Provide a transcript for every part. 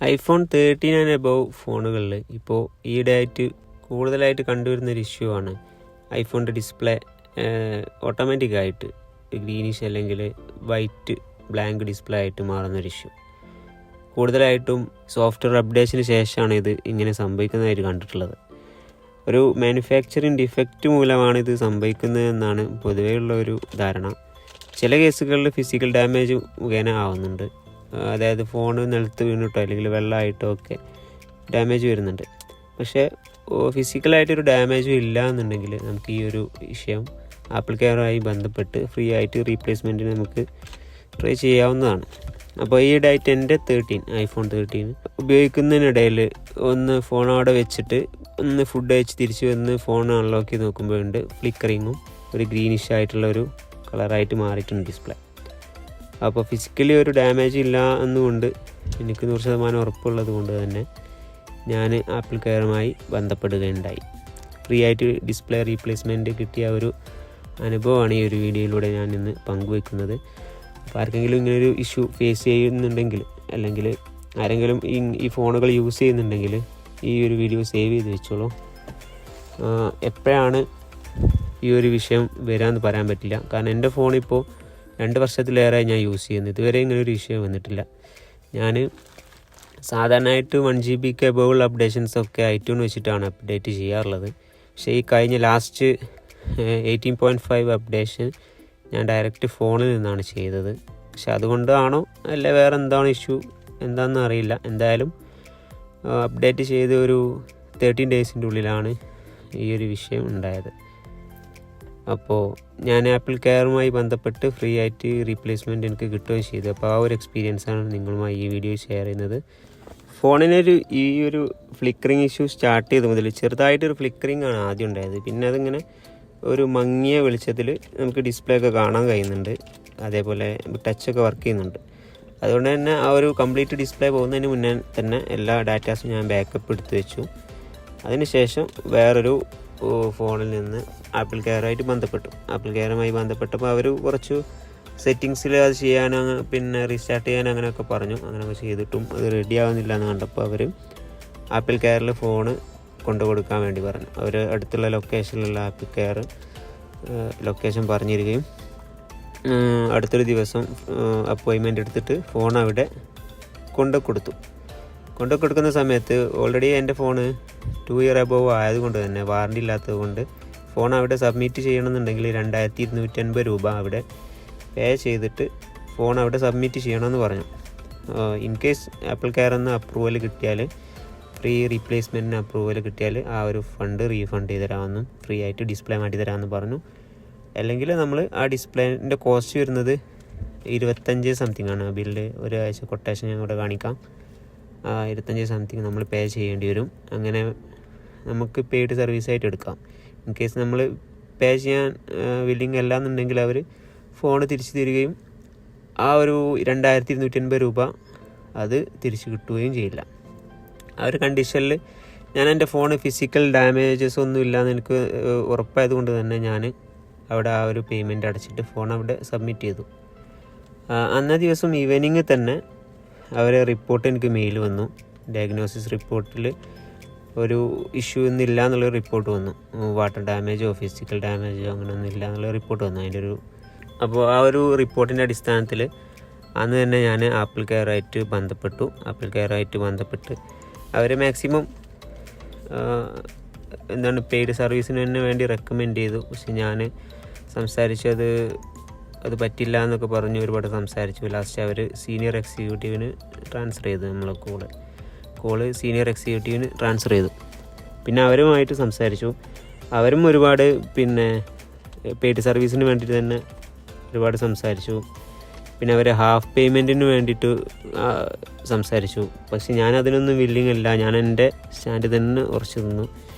iPhone 13 and above ഫോണുകളിൽ ഇപ്പോൾ ഈയിടെയായിട്ട് കൂടുതലായിട്ട് കണ്ടുവരുന്നൊരു ഇഷ്യൂ ആണ് ഐഫോണിൻ്റെ ഡിസ്പ്ലേ ഓട്ടോമാറ്റിക്കായിട്ട് ഗ്രീനിഷ് അല്ലെങ്കിൽ വൈറ്റ് ബ്ലാങ്ക് ഡിസ്പ്ലേ ആയിട്ട് മാറുന്നൊരു ഇഷ്യൂ. കൂടുതലായിട്ടും സോഫ്റ്റ്വെയർ അപ്ഡേഷന് ശേഷമാണ് ഇത് ഇങ്ങനെ സംഭവിക്കുന്നതായിട്ട് കണ്ടിട്ടുള്ളത്. ഒരു മാനുഫാക്ചറിങ് ഡിഫക്റ്റ് മൂലമാണ് ഇത് സംഭവിക്കുന്നതെന്നാണ് പൊതുവെയുള്ള ഒരു ധാരണ. ചില കേസുകളിൽ ഫിസിക്കൽ ഡാമേജ് മുഖേന ആവുന്നുണ്ട്. അതായത് ഫോണ് നിലത്ത് വീണിട്ടോ അല്ലെങ്കിൽ വെള്ളമായിട്ടോ ഒക്കെ ഡാമേജ് വരുന്നുണ്ട്. പക്ഷേ ഫിസിക്കലായിട്ടൊരു ഡാമേജും ഇല്ല എന്നുണ്ടെങ്കിൽ നമുക്ക് ഈ ഒരു വിഷയം ആപ്പിൾ കെയറുമായി ബന്ധപ്പെട്ട് ഫ്രീ ആയിട്ട് റീപ്ലേസ്മെൻറ്റിന് നമുക്ക് ട്രൈ ചെയ്യാവുന്നതാണ്. അപ്പോൾ ഈ ഡേറ്റ് എൻ്റെ iPhone 13 ഉപയോഗിക്കുന്നതിനിടയിൽ ഒന്ന് ഫോൺ അവിടെ വെച്ചിട്ട് ഒന്ന് ഫുഡ് കഴിച്ച് തിരിച്ച് വന്ന് ഫോൺ അൺലോക്ക് ചെയ്ത് നോക്കുമ്പോഴുണ്ട് ഫ്ലിക്കറിങ്ങും ഒരു ഗ്രീനിഷ് ആയിട്ടുള്ള ഒരു കളറായിട്ട് മാറിയിട്ടുണ്ട് ഡിസ്പ്ലേ. അപ്പോൾ ഫിസിക്കലി ഒരു ഡാമേജ് ഇല്ല എന്നുകൊണ്ട് എനിക്ക് 100% ഉറപ്പുള്ളത് കൊണ്ട് തന്നെ ഞാൻ ആപ്പിൾ കെയറുമായി ബന്ധപ്പെടുകയുണ്ടായി. ഫ്രീ ആയിട്ട് ഡിസ്പ്ലേ റീപ്ലേസ്മെൻറ്റ് കിട്ടിയ ഒരു അനുഭവമാണ് ഈ ഒരു വീഡിയോയിലൂടെ ഞാൻ ഇന്ന് പങ്കുവയ്ക്കുന്നത്. അപ്പോൾ ആർക്കെങ്കിലും ഇങ്ങനൊരു ഇഷ്യൂ ഫേസ് ചെയ്യുന്നുണ്ടെങ്കിൽ അല്ലെങ്കിൽ ആരെങ്കിലും ഈ ഫോണുകൾ യൂസ് ചെയ്യുന്നുണ്ടെങ്കിൽ ഈ ഒരു വീഡിയോ സേവ് ചെയ്ത് വെച്ചോളൂ. എപ്പോഴാണ് ഈ ഒരു വിഷയം വരാമെന്ന് പറയാൻ പറ്റില്ല. കാരണം എൻ്റെ ഫോണിപ്പോൾ 2 വർഷത്തിലേറെ ഞാൻ യൂസ് ചെയ്യുന്നത്. ഇതുവരെ ഇങ്ങനൊരു വിഷയം വന്നിട്ടില്ല. ഞാൻ സാധാരണയായിട്ട് 1 GB എബോവുള്ള അപ്ഡേഷൻസൊക്കെ iTunes വെച്ചിട്ടാണ് അപ്ഡേറ്റ് ചെയ്യാറുള്ളത്. പക്ഷേ ഈ കഴിഞ്ഞ ലാസ്റ്റ് 18.5 അപ്ഡേഷൻ ഞാൻ ഡയറക്റ്റ് ഫോണിൽ നിന്നാണ് ചെയ്തത്. പക്ഷെ അതുകൊണ്ടാണോ അല്ല വേറെ എന്താണ് ഇഷ്യൂ എന്താണെന്ന് അറിയില്ല. എന്തായാലും അപ്ഡേറ്റ് ചെയ്ത് ഒരു 13 ഡേയ്സിൻ്റെ ഉള്ളിലാണ് ഈ ഒരു വിഷയം ഉണ്ടായത്. അപ്പോൾ ഞാൻ ആപ്പിൾ കെയറുമായി ബന്ധപ്പെട്ട് ഫ്രീ ആയിട്ട് റീപ്ലേസ്മെൻറ്റ് എനിക്ക് കിട്ടുകയും ചെയ്തു. അപ്പോൾ ആ ഒരു എക്സ്പീരിയൻസാണ് നിങ്ങളുമായി ഈ വീഡിയോ ഷെയർ ചെയ്യുന്നത്. ഫോണിനൊരു ഈ ഒരു ഫ്ലിക്കറിങ് ഇഷ്യൂ സ്റ്റാർട്ട് ചെയ്ത് മുതൽ ചെറുതായിട്ടൊരു ഫ്ലിക്കറിങ് ആണ് ആദ്യം ഉണ്ടായത്. പിന്നെ അതിങ്ങനെ ഒരു മങ്ങിയ വെളിച്ചത്തിൽ നമുക്ക് ഡിസ്പ്ലേ ഒക്കെ കാണാൻ കഴിയുന്നുണ്ട്. അതേപോലെ ടച്ചൊക്കെ വർക്ക് ചെയ്യുന്നുണ്ട്. അതുകൊണ്ട് തന്നെ ആ ഒരു കംപ്ലീറ്റ് ഡിസ്പ്ലേ പോകുന്നതിന് മുന്നേ തന്നെ എല്ലാ ഡാറ്റാസും ഞാൻ ബാക്കപ്പ് എടുത്ത് വെച്ചു. അതിനുശേഷം വേറൊരു ഫോണിൽ നിന്ന് ആപ്പിൾ കെയറുമായിട്ട് ബന്ധപ്പെട്ടു. ആപ്പിൾ കെയറുമായി ബന്ധപ്പെട്ടപ്പോൾ അവർ കുറച്ച് സെറ്റിങ്സിൽ അത് ചെയ്യാൻ പിന്നെ റീസ്റ്റാർട്ട് ചെയ്യാൻ അങ്ങനെയൊക്കെ പറഞ്ഞു. അങ്ങനെയൊക്കെ ചെയ്തിട്ടും അത് റെഡി ആവുന്നില്ല എന്ന് കണ്ടപ്പോൾ അവർ ആപ്പിൾ കെയറിൽ ഫോണ് കൊണ്ടു കൊടുക്കാൻ വേണ്ടി പറഞ്ഞു. അവർ അടുത്തുള്ള ലൊക്കേഷനിലുള്ള ആപ്പിൾ കെയർ ലൊക്കേഷൻ പറഞ്ഞിരിക്കുകയും അടുത്തൊരു ദിവസം അപ്പോയിൻമെൻ്റ് എടുത്തിട്ട് ഫോൺ അവിടെ കൊണ്ടു കൊടുക്കുന്ന സമയത്ത് ഓൾറെഡി എൻ്റെ ഫോണ് 2 ഇയർ എബോവ് ആയതുകൊണ്ട് തന്നെ വാറണ്ടി ഇല്ലാത്തത് കൊണ്ട് ഫോൺ അവിടെ സബ്മിറ്റ് ചെയ്യണമെന്നുണ്ടെങ്കിൽ 2250 രൂപ അവിടെ പേ ചെയ്തിട്ട് ഫോൺ അവിടെ സബ്മിറ്റ് ചെയ്യണമെന്ന് പറഞ്ഞു. ഇൻ കേസ് ആപ്പിൾ കെയർ എന്ന അപ്രൂവൽ കിട്ടിയാൽ ഫ്രീ റീപ്ലേസ്മെൻറ്റിന് അപ്രൂവൽ കിട്ടിയാൽ ആ ഒരു ഫണ്ട് റീഫണ്ട് ചെയ്ത് തരാമെന്നും ഫ്രീ ആയിട്ട് ഡിസ്പ്ലേ മാറ്റി തരാമെന്ന് പറഞ്ഞു. അല്ലെങ്കിൽ നമ്മൾ ആ ഡിസ്പ്ലേൻ്റെ കോസ്റ്റ് വരുന്നത് 25 സംതിങ് ആണ്. ബില്ല് ഒരാഴ്ച കൊട്ടേഷൻ ഞാൻ ഇവിടെ കാണിക്കാം. 25 സംതിങ് നമ്മൾ പേ ചെയ്യേണ്ടി വരും. അങ്ങനെ നമുക്ക് പെയ്ഡ് സർവീസായിട്ട് എടുക്കാം. ഇൻ കേസ് നമ്മൾ പേ ചെയ്യാൻ വില്ലിങ് അല്ല എന്നുണ്ടെങ്കിൽ അവർ ഫോൺ തിരിച്ചു തരികയും ആ ഒരു 2250 രൂപ അത് തിരിച്ചു കിട്ടുകയും ചെയ്യില്ല. ആ ഒരു കണ്ടീഷനിൽ ഞാൻ എൻ്റെ ഫോൺ ഫിസിക്കൽ ഡാമേജസ് ഒന്നും ഇല്ലയെന്ന് എനിക്ക് ഉറപ്പായത് കൊണ്ട് തന്നെ ഞാൻ അവിടെ ആ ഒരു പേയ്മെൻറ്റ് അടച്ചിട്ട് ഫോൺ അവിടെ സബ്മിറ്റ് ചെയ്തു. അന്നേ ദിവസം ഈവനിങ് തന്നെ അവരെ റിപ്പോർട്ട് എനിക്ക് മെയിൽ വന്നു. ഡയഗ്നോസിസ് റിപ്പോർട്ടിൽ ഒരു ഇഷ്യൂ ഒന്നുമില്ല എന്നുള്ളൊരു റിപ്പോർട്ട് വന്നു. വാട്ടർ ഡാമേജോ ഫിസിക്കൽ ഡാമേജോ അങ്ങനെയൊന്നും ഇല്ല എന്നുള്ള റിപ്പോർട്ട് വന്നു. അപ്പോൾ ആ ഒരു റിപ്പോർട്ടിൻ്റെ അടിസ്ഥാനത്തിൽ അന്ന് തന്നെ ഞാൻ ആപ്പിൾ കെയറായിട്ട് ബന്ധപ്പെട്ടു. ആപ്പിൾ കെയറായിട്ട് ബന്ധപ്പെട്ട് അവർ മാക്സിമം പെയ്ഡ് സർവീസിന് തന്നെ വേണ്ടി റെക്കമെൻഡ് ചെയ്തു. പക്ഷെ ഞാൻ സംസാരിച്ചത് അത് പറ്റില്ല എന്നൊക്കെ പറഞ്ഞ് ഒരുപാട് സംസാരിച്ചു. ലാസ്റ്റ് അവർ സീനിയർ എക്സിക്യൂട്ടീവിന് ട്രാൻസ്ഫർ ചെയ്തു. നമ്മളെ കോള് സീനിയർ എക്സിക്യൂട്ടീവിന് ട്രാൻസ്ഫർ ചെയ്തു. പിന്നെ അവരുമായിട്ട് സംസാരിച്ചു. അവരും ഒരുപാട് പിന്നെ പെയ്ഡ് സർവീസിന് വേണ്ടിയിട്ട് തന്നെ ഒരുപാട് സംസാരിച്ചു. പിന്നെ അവർ ഹാഫ് പേയ്മെൻറ്റിന് വേണ്ടിയിട്ട് സംസാരിച്ചു. പക്ഷെ ഞാൻ അതിനൊന്നും വില്ലിങ് അല്ല. ഞാൻ എൻ്റെ സ്റ്റാൻഡ് തന്നെ ഉറച്ചു നിന്നു.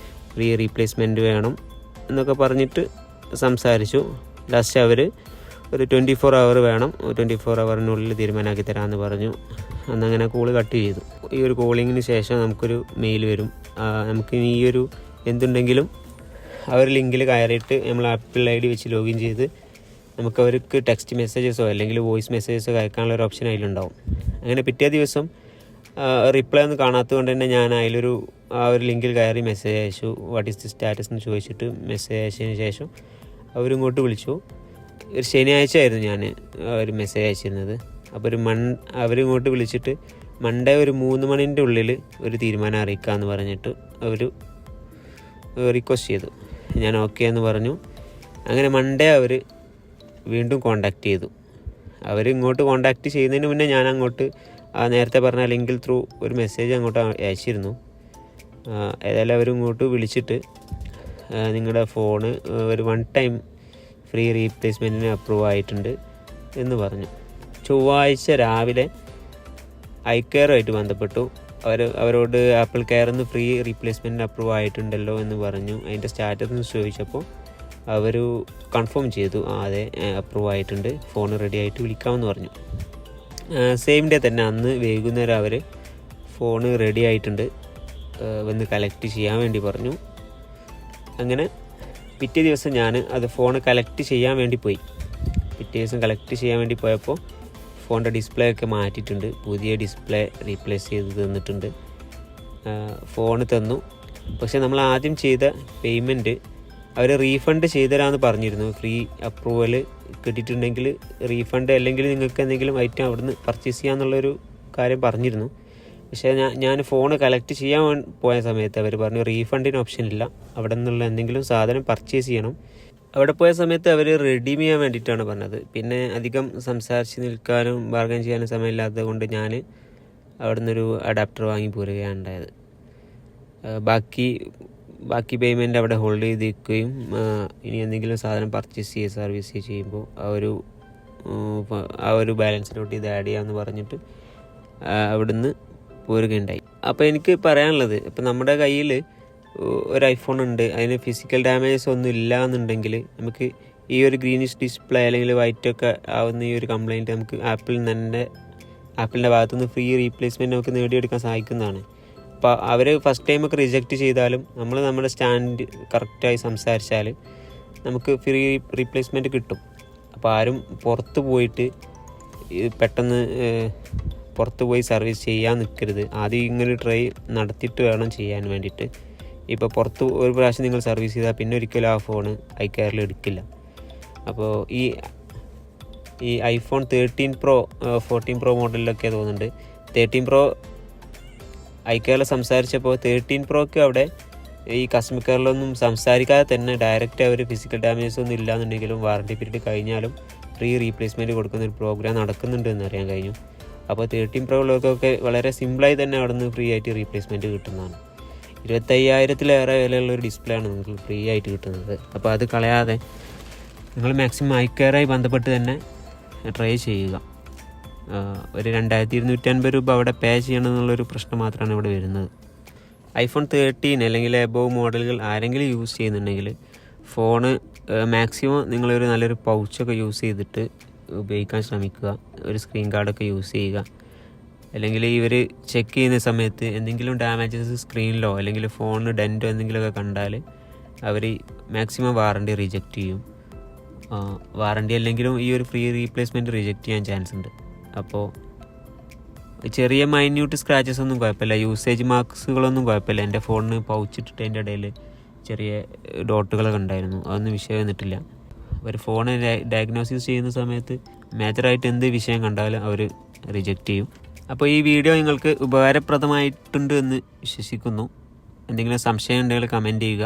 ഫ്രീ റീപ്ലേസ്മെൻറ്റ് വേണം എന്നൊക്കെ പറഞ്ഞിട്ട് സംസാരിച്ചു. ലാസ്റ്റ് അവർ ഒരു 24 അവർ വേണം, 24 അവറിനുള്ളിൽ തീരുമാനമാക്കി തരാമെന്ന് പറഞ്ഞു. അന്നങ്ങനെ കോള് കട്ട് ചെയ്തു. ഈ ഒരു കോളിങ്ങിന് ശേഷം നമുക്കൊരു മെയിൽ വരും. നമുക്ക് ഈ ഒരു എന്തുണ്ടെങ്കിലും അവർ ലിങ്കിൽ കയറിയിട്ട് നമ്മൾ ആപ്പിൾ ID വെച്ച് ലോഗിൻ ചെയ്ത് നമുക്ക് അവർക്ക് ടെക്സ്റ്റ് മെസ്സേജസോ അല്ലെങ്കിൽ വോയിസ് മെസ്സേജസോ അയക്കാനുള്ള ഒരു ഓപ്ഷൻ അതിലുണ്ടാവും. അങ്ങനെ പിറ്റേ ദിവസം റിപ്ലൈ ഒന്നും കാണാത്തത് കൊണ്ട് തന്നെ ഞാൻ അതിലൊരു ആ ഒരു ലിങ്കിൽ കയറി മെസ്സേജ് അയച്ചു, വാട്ട് ഈസ് ദി സ്റ്റാറ്റസ് എന്ന് ചോദിച്ചിട്ട് മെസ്സേജ് അയച്ചതിന് ശേഷം അവരിങ്ങോട്ട് വിളിച്ചു. ഒരു ശനിയാഴ്ച ആയിരുന്നു ഞാൻ ഒരു മെസ്സേജ് അയച്ചിരുന്നത്. അപ്പോൾ അവരിങ്ങോട്ട് വിളിച്ചിട്ട് മൺഡേ ഒരു 3 മണിൻ്റെ ഉള്ളിൽ ഒരു തീരുമാനം അറിയിക്കാമെന്ന് പറഞ്ഞിട്ട് അവർ റിക്വസ്റ്റ് ചെയ്തു. ഞാൻ ഓക്കെ എന്ന് പറഞ്ഞു. അങ്ങനെ മൺഡേ അവർ വീണ്ടും കോണ്ടാക്ട് ചെയ്തു. അവർ ഇങ്ങോട്ട് കോണ്ടാക്ട് ചെയ്യുന്നതിന് മുന്നേ ഞാൻ അങ്ങോട്ട് നേരത്തെ പറഞ്ഞ ലിങ്കിൽ ത്രൂ ഒരു മെസ്സേജ് അങ്ങോട്ട് അയച്ചിരുന്നു. ഏതായാലും അവരിങ്ങോട്ട് വിളിച്ചിട്ട് നിങ്ങളുടെ ഫോണ് ഒരു 1 ടൈം ഫ്രീ റീപ്ലേസ്മെൻറ്റിന് അപ്രൂവ് ആയിട്ടുണ്ട് എന്ന് പറഞ്ഞു. ചൊവ്വാഴ്ച രാവിലെ ഐകെയറുമായിട്ട് ബന്ധപ്പെട്ടു. അവരോട് ആപ്പിൾ കെയറിന്ന് ഫ്രീ റീപ്ലേസ്മെൻറ്റിന് അപ്രൂവ് ആയിട്ടുണ്ടല്ലോ എന്ന് പറഞ്ഞു. അതിൻ്റെ സ്റ്റാറ്റസ് ചോദിച്ചപ്പോൾ അവർ കൺഫേം ചെയ്തു, അതെ അപ്രൂവ് ആയിട്ടുണ്ട്, ഫോൺ റെഡി ആയിട്ട് വിളിക്കാമെന്ന് പറഞ്ഞു. സെയിം ഡേ തന്നെ അന്ന് വൈകുന്നേരം അവർ ഫോൺ റെഡി ആയിട്ടുണ്ട് വന്ന് കളക്ട് ചെയ്യാൻ വേണ്ടി പറഞ്ഞു. അങ്ങനെ പിറ്റേ ദിവസം ഞാൻ അത് ഫോൺ കളക്ട് ചെയ്യാൻ വേണ്ടി പോയി. പിറ്റേ ദിവസം കളക്ട് ചെയ്യാൻ വേണ്ടി പോയപ്പോൾ ഫോണിൻ്റെ ഡിസ്പ്ലേ ഒക്കെ മാറ്റിയിട്ടുണ്ട്, പുതിയ ഡിസ്പ്ലേ റീപ്ലേസ് ചെയ്ത് തന്നിട്ടുണ്ട്. ഫോൺ തന്നു. പക്ഷേ നമ്മൾ ആദ്യം ചെയ്ത പേയ്മെൻറ്റ് അവർ റീഫണ്ട് ചെയ്തുതരാമെന്ന് പറഞ്ഞിരുന്നു. ഫ്രീ അപ്രൂവൽ കിട്ടിയിട്ടുണ്ടെങ്കിൽ റീഫണ്ട്, അല്ലെങ്കിൽ നിങ്ങൾക്ക് എന്തെങ്കിലും ഐറ്റം അവിടുന്ന് പർച്ചേസ് ചെയ്യാമെന്നുള്ളൊരു കാര്യം പറഞ്ഞിരുന്നു. പക്ഷേ ഞാൻ ഫോൺ കളക്ട് ചെയ്യാൻ പോയ സമയത്ത് അവർ പറഞ്ഞു റീഫണ്ടിന് ഓപ്ഷൻ ഇല്ല, അവിടെ നിന്നുള്ള എന്തെങ്കിലും സാധനം പർച്ചേസ് ചെയ്യണം. അവിടെ പോയ സമയത്ത് അവർ റെഡീം ചെയ്യാൻ വേണ്ടിയിട്ടാണ് പറഞ്ഞത്. പിന്നെ അധികം സംസാരിച്ച് നിൽക്കാനും ബാർഗൻ ചെയ്യാനും സമയമില്ലാത്തത് കൊണ്ട് ഞാൻ അവിടെ നിന്നൊരു അഡാപ്റ്റർ വാങ്ങി പോരുകയാണ് ഉണ്ടായത്. ബാക്കി പേയ്മെൻറ്റ് അവിടെ ഹോൾഡ് ചെയ്തിരിക്കുകയും ഇനി എന്തെങ്കിലും സാധനം പർച്ചേസ് ചെയ്യുക സർവീസ് ചെയ്യുമ്പോൾ ആ ഒരു ബാലൻസിലോട്ട് ഇത് ആഡ് ചെയ്യാമെന്ന് പറഞ്ഞിട്ട് അവിടുന്ന് പോരുകയുണ്ടായി. അപ്പോൾ എനിക്ക് പറയാനുള്ളത്, ഇപ്പം നമ്മുടെ കയ്യിൽ ഒരു ഐഫോൺ ഉണ്ട്, അതിന് ഫിസിക്കൽ ഡാമേജസ് ഒന്നും ഇല്ല എന്നുണ്ടെങ്കിൽ നമുക്ക് ഈ ഒരു ഗ്രീനിഷ് ഡിസ്പ്ലേ അല്ലെങ്കിൽ വൈറ്റൊക്കെ ആവുന്ന ഈ ഒരു കംപ്ലയിൻറ്റ് നമുക്ക് ആപ്പിളിൻ്റെ ഭാഗത്തുനിന്ന് ഫ്രീ റീപ്ലേസ്മെൻറ്റ് നമുക്ക് നേടിയെടുക്കാൻ സാധിക്കുന്നതാണ്. അപ്പോൾ അവർ ഫസ്റ്റ് ടൈമൊക്കെ റിജക്റ്റ് ചെയ്താലും നമ്മൾ നമ്മുടെ സ്റ്റാൻഡ് കറക്റ്റായി സംസാരിച്ചാൽ നമുക്ക് ഫ്രീ റീപ്ലേസ്മെൻറ്റ് കിട്ടും. അപ്പോൾ ആരും പുറത്ത് പോയി സർവീസ് ചെയ്യാൻ നിൽക്കരുത്. ആദ്യം ഇങ്ങനെ ട്രൈ നടത്തിയിട്ട് വേണം ചെയ്യാൻ വേണ്ടിയിട്ട്. ഇപ്പോൾ പുറത്ത് ഒരു പ്രാവശ്യം നിങ്ങൾ സർവീസ് ചെയ്താൽ പിന്നെ ഒരിക്കലും ആ ഫോണ് ഐകെയറിൽ എടുക്കില്ല. അപ്പോൾ ഈ ഐഫോൺ 13 Pro 14 Pro മോഡലിലൊക്കെ തോന്നുന്നുണ്ട്. 13 Pro ഐകെയറിൽ സംസാരിച്ചപ്പോൾ 13 Proക്ക് അവിടെ ഈ കസ്റ്റമർ കെയറിലൊന്നും സംസാരിക്കാതെ തന്നെ ഡയറക്റ്റ് അവർ ഫിസിക്കൽ ഡാമേജസ് ഒന്നും ഇല്ലാന്നുണ്ടെങ്കിലും വാറണ്ടി പീരീഡ് കഴിഞ്ഞാലും ഫ്രീ റീപ്ലേസ്മെൻറ്റ് കൊടുക്കുന്ന ഒരു പ്രോഗ്രാം നടക്കുന്നുണ്ട് എന്നറിയാൻ കഴിഞ്ഞു. അപ്പോൾ 13 Pro ഉള്ളവർക്കൊക്കെ വളരെ സിമ്പിളായി തന്നെ അവിടെ നിന്ന് ഫ്രീ ആയിട്ട് റീപ്ലേസ്മെൻറ്റ് കിട്ടുന്നതാണ്. 25,000-ലേറെ വിലയുള്ളൊരു ഡിസ്പ്ലേ ആണ് നിങ്ങൾക്ക് ഫ്രീ ആയിട്ട് കിട്ടുന്നത്. അപ്പോൾ അത് കളയാതെ നിങ്ങൾ മാക്സിമം ഐകെയറായി ബന്ധപ്പെട്ട് തന്നെ ട്രൈ ചെയ്യുക. ഒരു 2,250 രൂപ അവിടെ പേ ചെയ്യണമെന്നുള്ളൊരു പ്രശ്നം മാത്രമാണ് ഇവിടെ വരുന്നത്. ഐഫോൺ 13 അല്ലെങ്കിൽ എബോവ് മോഡലുകൾ ആരെങ്കിലും യൂസ് ചെയ്യുന്നുണ്ടെങ്കിൽ ഫോണ് മാക്സിമം നിങ്ങളൊരു നല്ലൊരു പൗച്ചൊക്കെ യൂസ് ചെയ്തിട്ട് ഉപയോഗിക്കാൻ ശ്രമിക്കുക. ഒരു സ്ക്രീൻ ഗാർഡൊക്കെ യൂസ് ചെയ്യുക. അല്ലെങ്കിൽ ഇവർ ചെക്ക് ചെയ്യുന്ന സമയത്ത് എന്തെങ്കിലും ഡാമേജസ് സ്ക്രീനിലോ അല്ലെങ്കിൽ ഫോണിന് ഡെൻറ്റോ എന്തെങ്കിലുമൊക്കെ കണ്ടാൽ അവർ മാക്സിമം വാറണ്ടി റിജക്റ്റ് ചെയ്യും. വാറണ്ടി അല്ലെങ്കിലും ഈ ഒരു ഫ്രീ റീപ്ലേസ്മെൻറ്റ് റിജക്റ്റ് ചെയ്യാൻ ചാൻസ് ഉണ്ട്. അപ്പോൾ ചെറിയ മൈന്യൂട്ട് സ്ക്രാച്ചസ് ഒന്നും കുഴപ്പമില്ല, യൂസേജ് മാർക്സുകളൊന്നും കുഴപ്പമില്ല. എൻ്റെ ഫോണിന് പൗച്ചിട്ടിട്ട് അതിൻ്റെ ഇടയിൽ ചെറിയ ഡോട്ടുകളൊക്കെ ഉണ്ടായിരുന്നു, അതൊന്നും വിഷയം വന്നിട്ടില്ല. അവർ ഫോൺ ഡയഗ്നോസിസ് ചെയ്യുന്ന സമയത്ത് മേജറായിട്ട് എന്ത് വിഷയം കണ്ടാലും അവർ റിജക്റ്റ് ചെയ്യും. അപ്പോൾ ഈ വീഡിയോ നിങ്ങൾക്ക് ഉപകാരപ്രദമായിട്ടുണ്ട് എന്ന് വിശ്വസിക്കുന്നു. എന്തെങ്കിലും സംശയം ഉണ്ടെങ്കിൽ കമൻറ്റ് ചെയ്യുക.